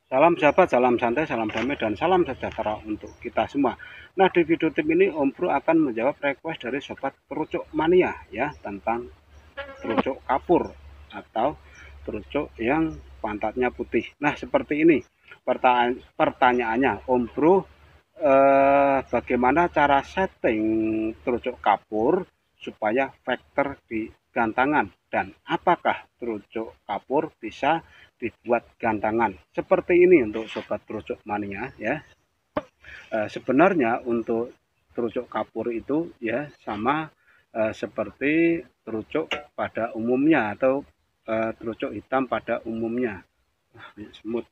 Salam sahabat, salam santai, salam damai, dan salam sejahtera untuk kita semua. Nah, di video tip ini Om Bro akan menjawab request dari Sobat Terucuk Mania ya, tentang terucuk kapur atau terucuk yang pantatnya putih. Nah, seperti ini pertanyaannya, Om Bro, bagaimana cara setting terucuk kapur supaya vektor di gantangan, dan apakah terucuk kapur bisa dibuat gantangan? Seperti ini untuk Sobat Terucuk Mania ya. Sebenarnya untuk terucuk kapur itu ya sama seperti terucuk pada umumnya atau terucuk hitam pada umumnya. Semut.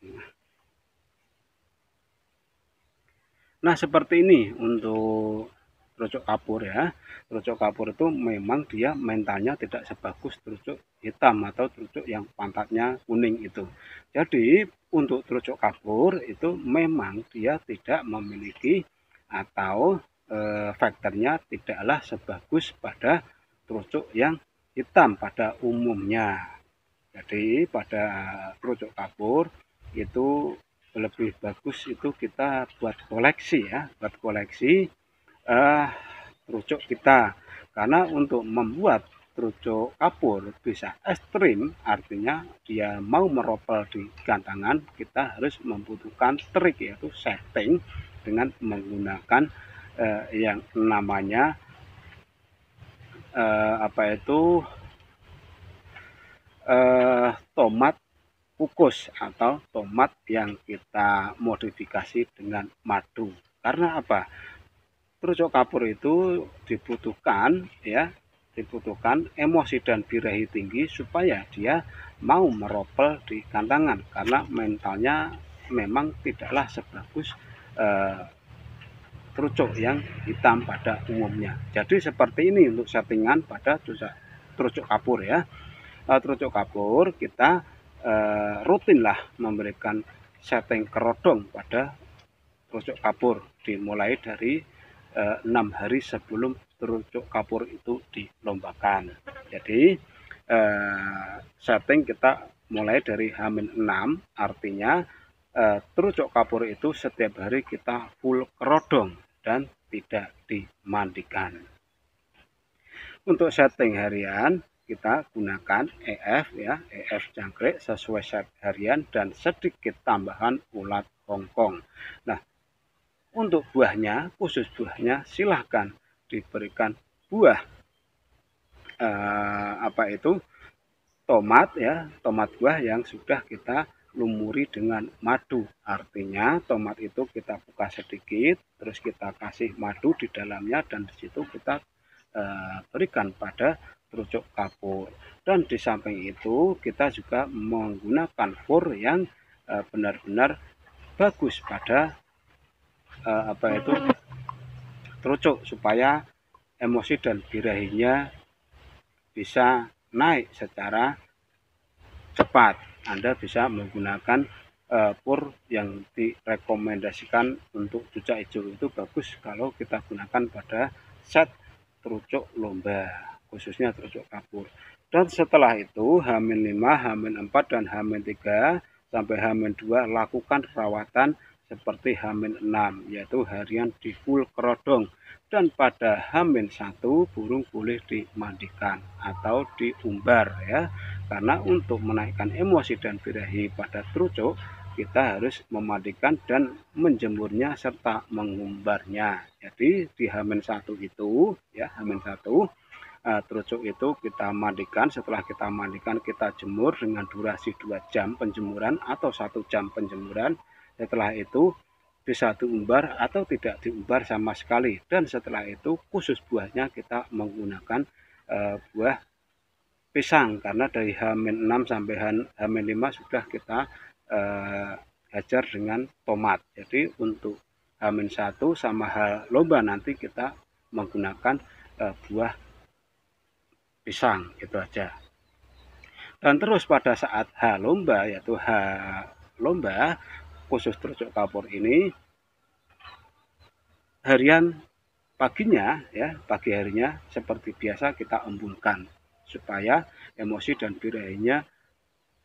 Nah, seperti ini untuk terucuk kapur ya. Terucuk kapur itu memang dia mentalnya tidak sebagus terucuk hitam atau terucuk yang pantatnya kuning itu. Jadi untuk terucuk kapur itu memang dia tidak memiliki atau faktornya tidaklah sebagus pada terucuk yang hitam pada umumnya. Jadi pada terucuk kapur itu lebih bagus itu kita buat koleksi ya, buat koleksi terucuk kita. Karena untuk membuat terucuk kapur bisa ekstrim, artinya dia mau meropel di gantangan, kita harus membutuhkan trik yaitu setting dengan menggunakan yang namanya apa itu tomat kukus atau tomat yang kita modifikasi dengan madu. Karena apa? Terucuk kapur itu dibutuhkan emosi dan birahi tinggi supaya dia mau meropel di gantangan, karena mentalnya memang tidaklah sebagus terucuk yang hitam pada umumnya. Jadi seperti ini untuk settingan pada terucuk kapur ya. Terucuk kapur kita rutinlah memberikan setting kerodong pada terucuk kapur dimulai dari 6 hari sebelum terucuk kapur itu dilombakan. Jadi setting kita mulai dari H-6, artinya terucuk kapur itu setiap hari kita full kerodong dan tidak dimandikan. Untuk setting harian kita gunakan EF ya, EF jangkrik sesuai set harian dan sedikit tambahan ulat Hongkong. Nah, untuk buahnya, khusus buahnya silahkan diberikan buah tomat ya, tomat buah yang sudah kita lumuri dengan madu. Artinya tomat itu kita buka sedikit, terus kita kasih madu di dalamnya, dan di situ kita berikan pada terucuk kapur. Dan di samping itu kita juga menggunakan fur yang benar-benar bagus pada terucuk supaya emosi dan birahinya bisa naik secara cepat. Anda bisa menggunakan pur yang direkomendasikan untuk cucak hijau itu bagus kalau kita gunakan pada set terucuk lomba, khususnya terucuk kapur. Dan setelah itu H-5, H-4 dan H-3 sampai H-2 lakukan perawatan seperti H-6, yaitu harian di full kerodong. Dan pada H-1 burung boleh dimandikan atau diumbar ya. Karena untuk menaikkan emosi dan birahi pada terucuk, kita harus memandikan dan menjemurnya serta mengumbarnya. Jadi di H-1 itu ya, H-1 terucuk itu kita mandikan. Setelah kita mandikan kita jemur dengan durasi 2 jam penjemuran atau 1 jam penjemuran. Setelah itu bisa diumbar atau tidak diumbar sama sekali. Dan setelah itu khusus buahnya kita menggunakan buah pisang, karena dari H-6 sampai H-5 sudah kita hajar dengan tomat. Jadi untuk H-1 sama H lomba nanti kita menggunakan buah pisang, itu aja. Dan terus pada saat H lomba, yaitu H lomba khusus terucuk kapur ini, harian paginya ya, pagi harinya seperti biasa kita embunkan supaya emosi dan birahinya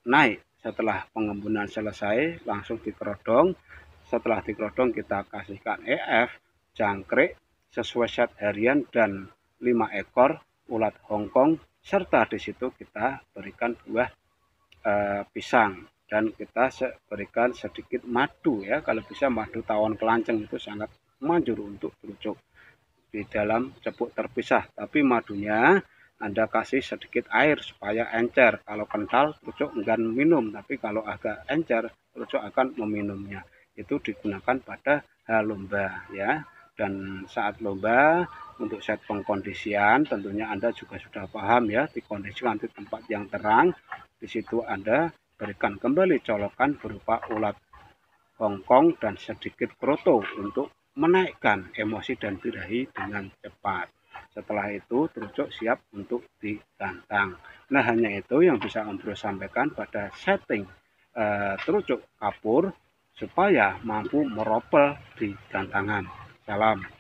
naik Setelah pengembunan selesai, langsung dikerodong. Setelah dikerodong, kita kasihkan EF, jangkrik, sesuai set harian, dan 5 ekor ulat Hongkong, serta di situ kita berikan buah pisang, dan kita berikan sedikit madu ya, kalau bisa madu tawon kelanceng, itu sangat manjur untuk trucuk di dalam cepuk terpisah. Tapi madunya Anda kasih sedikit air supaya encer. Kalau kental, trucuk enggan minum, tapi kalau agak encer, trucuk akan meminumnya. Itu digunakan pada hal lomba ya. Dan saat lomba, untuk set pengkondisian tentunya Anda juga sudah paham ya, dikondisikan di tempat yang terang. Di situ Anda berikan kembali colokan berupa ulat Hongkong dan sedikit kroto untuk menaikkan emosi dan birahi dengan cepat. Setelah itu trucuk siap untuk digantang. Nah, hanya itu yang bisa Om Bro sampaikan pada setting trucuk kapur supaya mampu meropel di gantangan. Salam.